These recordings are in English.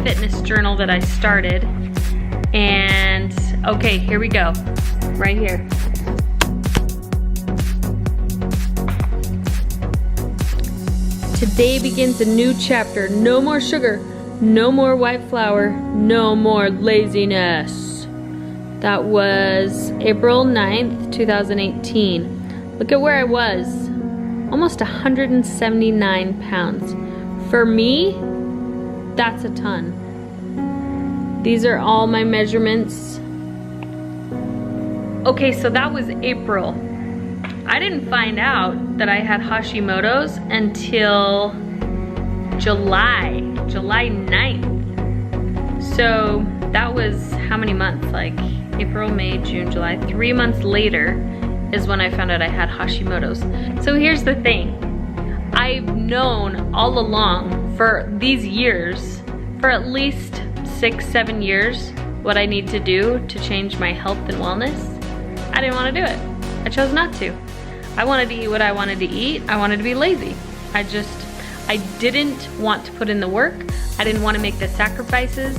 fitness journal that I started. And okay, here we go, right here. Today begins a new chapter. No more sugar, no more white flour, no more laziness. That was April 9th, 2018. Look at where I was. Almost 179 pounds. For me, that's a ton. These are all my measurements. Okay, so that was April. I didn't find out that I had Hashimoto's until July 9th. So that was how many months? Like April, May, June, July. 3 months later is when I found out I had Hashimoto's. So here's the thing. I've known all along for these years, for at least 6-7 years, what I need to do to change my health and wellness. I didn't want to do it. I chose not to. I wanted to eat what I wanted to eat. I wanted to be lazy. I didn't want to put in the work. I didn't want to make the sacrifices.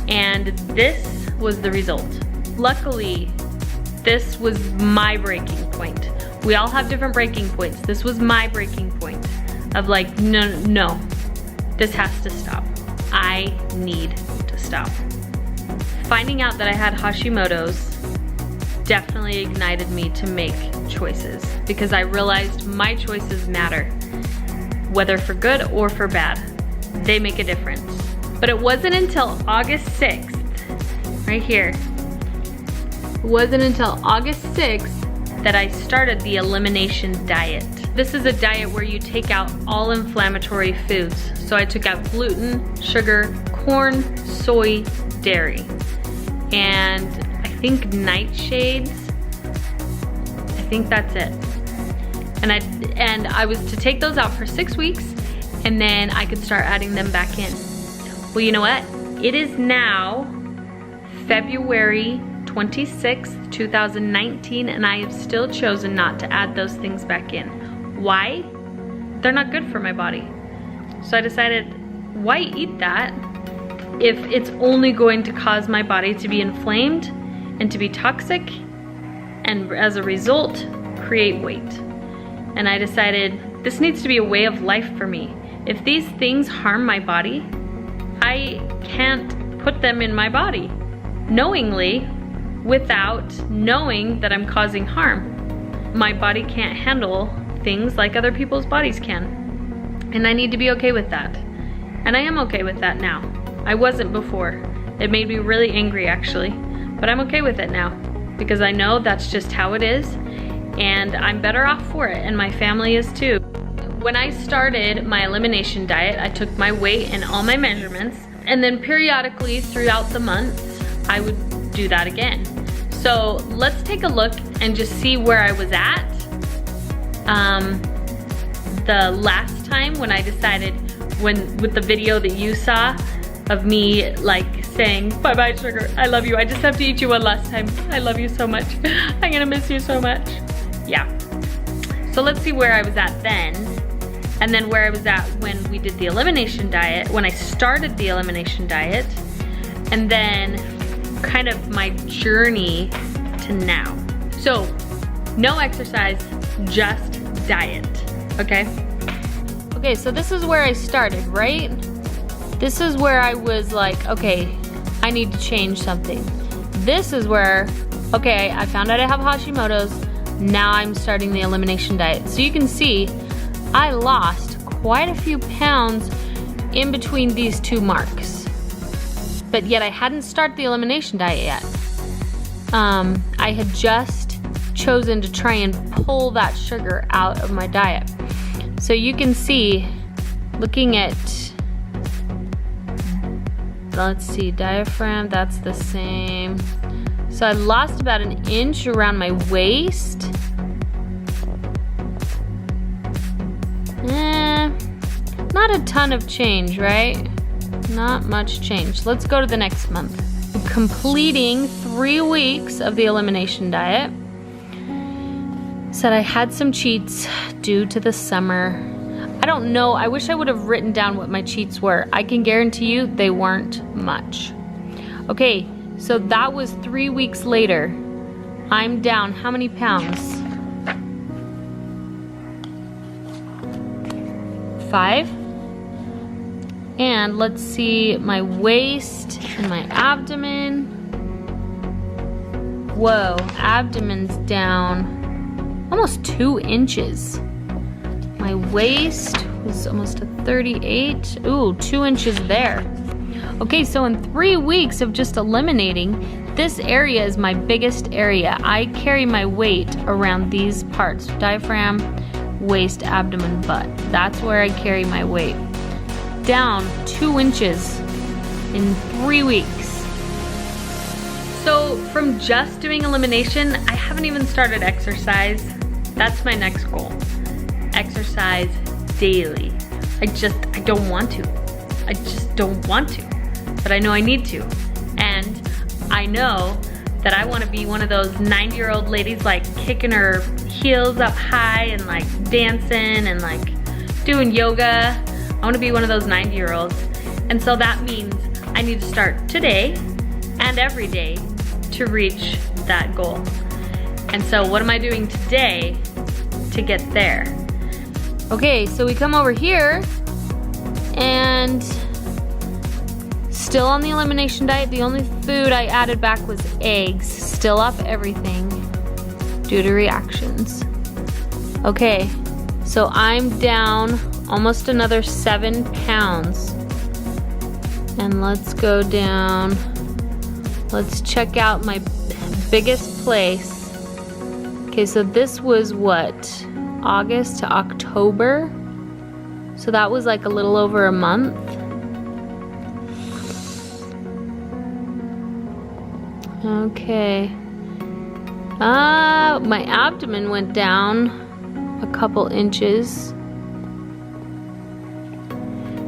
And this was the result. Luckily, this was my breaking point. We all have different breaking points. This was my breaking point of like, no, this has to stop. I need to stop. Finding out that I had Hashimoto's definitely ignited me to make choices because I realized my choices matter, whether for good or for bad. They make a difference. But it wasn't until August 6th, right here, it wasn't until August 6th that I started the Elimination Diet. This is a diet where you take out all inflammatory foods. So I took out gluten, sugar, corn, soy, dairy, and I think nightshades. I think that's it. And I was to take those out for 6 weeks, and then I could start adding them back in. Well, you know what? It is now February 26th, 2019, and I have still chosen not to add those things back in. Why? They're not good for my body. So I decided, why eat that if it's only going to cause my body to be inflamed and to be toxic, and as a result, create weight. And I decided, this needs to be a way of life for me. If these things harm my body, I can't put them in my body knowingly without knowing that I'm causing harm. My body can't handle things like other people's bodies can. And I need to be okay with that. And I am okay with that now. I wasn't before. It made me really angry actually, but I'm okay with it now because I know that's just how it is, and I'm better off for it, and my family is too. When I started my elimination diet, I took my weight and all my measurements, and then periodically throughout the months, I would do that again. So let's take a look and just see where I was at the last time when I decided, with the video that you saw of me like saying, bye-bye sugar, I love you, I just have to eat you one last time, I love you so much, I'm gonna miss you so much. Yeah. So let's see where I was at then, and then where I was at when we did the elimination diet, when I started the elimination diet, and then kind of my journey to now. So, no exercise, just diet, okay? Okay, so this is where I started, right? This is where I was like, okay, I need to change something. This is where, okay, I found out I have Hashimoto's, now I'm starting the elimination diet. So you can see, I lost quite a few pounds in between these two marks. But yet I hadn't started the elimination diet yet. I had just chosen to try and pull that sugar out of my diet. So you can see, looking at, let's see, diaphragm, that's the same. So I lost about 1 inch around my waist. Not a ton of change, right? Not much change. Let's go to the next month. Completing 3 weeks of the elimination diet. Said I had some cheats due to the summer. I don't know. I wish I would have written down what my cheats were. I can guarantee you they weren't much. Okay, so that was 3 weeks later. I'm down how many pounds? 5. And let's see my waist and my abdomen. Whoa, abdomen's down almost 2 inches. My waist was almost a 38. Ooh, 2 inches there. Okay, so in 3 weeks of just eliminating, this area is my biggest area. I carry my weight around these parts: diaphragm, waist, abdomen, butt. That's where I carry my weight. Down 2 inches in 3 weeks. So from just doing elimination, I haven't even started exercise. That's my next goal. Exercise daily. I don't want to. I just don't want to. But I know I need to. And I know that I want to be one of those 90-year-old ladies like kicking her heels up high and like dancing and like doing yoga. I want to be one of those 90-year-olds. And so that means I need to start today and every day to reach that goal. And so what am I doing today to get there? Okay, so we come over here and still on the elimination diet. The only food I added back was eggs. Still up everything due to reactions. Okay, so I'm down almost another 7 pounds. And let's go down. Let's check out my biggest place. Okay, so this was what? August to October. So that was like a little over a month. Okay. My abdomen went down a couple inches.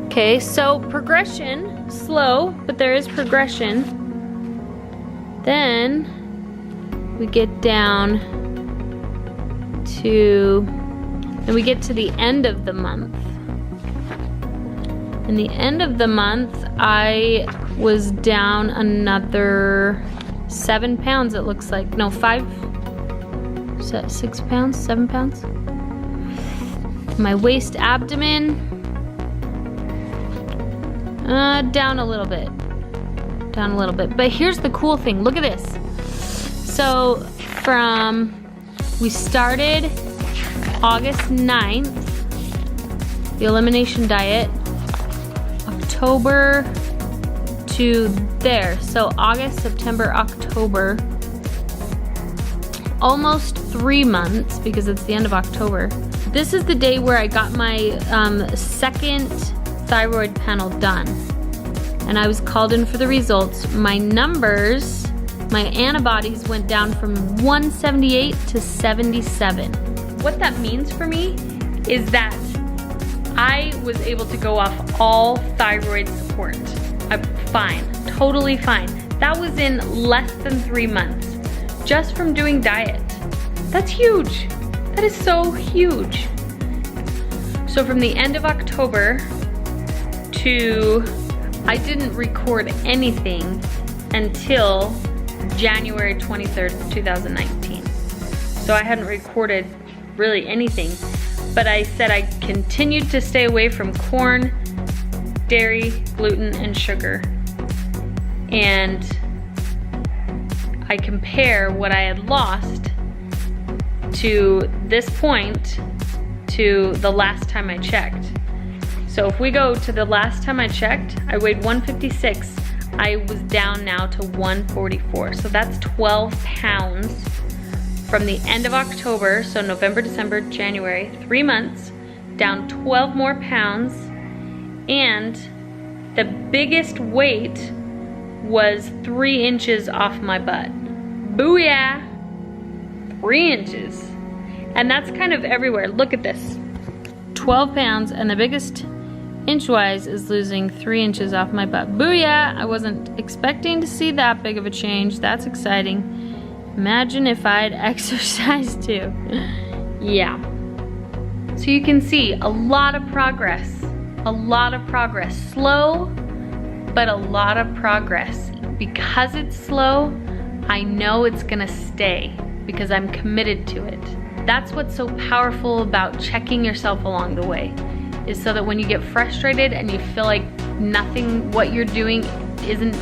Okay, so progression, slow, but there is progression. Then we get down to, and we get to the end of the month. In the end of the month, I was down another 7 pounds, it looks like. No, 5, 6 pounds, 7 pounds. My waist, abdomen, down a little bit. Down a little bit. But here's the cool thing. Look at this. So we started August 9th, the elimination diet, October to there. So August, September, October, almost 3 months because it's the end of October. This is the day where I got my second thyroid panel done. And I was called in for the results. My numbers, my antibodies went down from 178 to 77. What that means for me is that I was able to go off all thyroid support. I'm fine, totally fine. That was in less than 3 months, just from doing diet. That's huge. That is so huge. So from the end of October to, I didn't record anything until January 23rd, 2019. So I hadn't recorded really anything, but I said I continued to stay away from corn, dairy, gluten, and sugar. And I compare what I had lost to this point to the last time I checked. So if we go to the last time I checked, I weighed 156. I was down now to 144. So that's 12 pounds from the end of October, so November, December, January, 3 months, down 12 more pounds. And the biggest weight was 3 inches off my butt. Booyah! 3 inches. And that's kind of everywhere. Look at this. 12 pounds, and the biggest inch-wise is losing 3 inches off my butt. Booyah! I wasn't expecting to see that big of a change. That's exciting. Imagine if I'd exercised too. Yeah. So you can see a lot of progress, slow, but a lot of progress. Because it's slow, I know it's gonna stay because I'm committed to it. That's what's so powerful about checking yourself along the way, is so that when you get frustrated and you feel like nothing, what you're doing isn't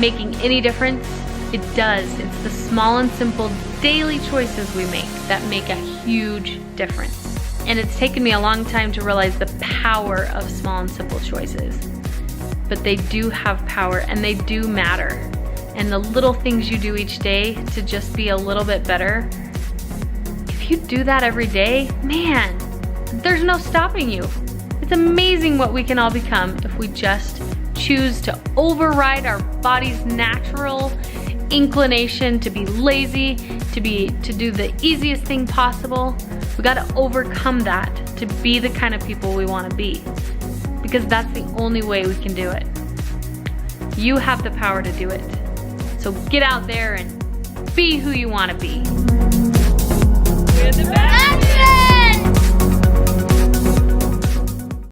making any difference, it does. It's the small and simple daily choices we make that make a huge difference. And it's taken me a long time to realize the power of small and simple choices. But they do have power and they do matter. And the little things you do each day to just be a little bit better, if you do that every day, man, there's no stopping you. It's amazing what we can all become if we just choose to override our body's natural inclination to be lazy, to do the easiest thing possible. We gotta overcome that to be the kind of people we wanna be, because that's the only way we can do it. You have the power to do it. So get out there and be who you wanna be. We're the best.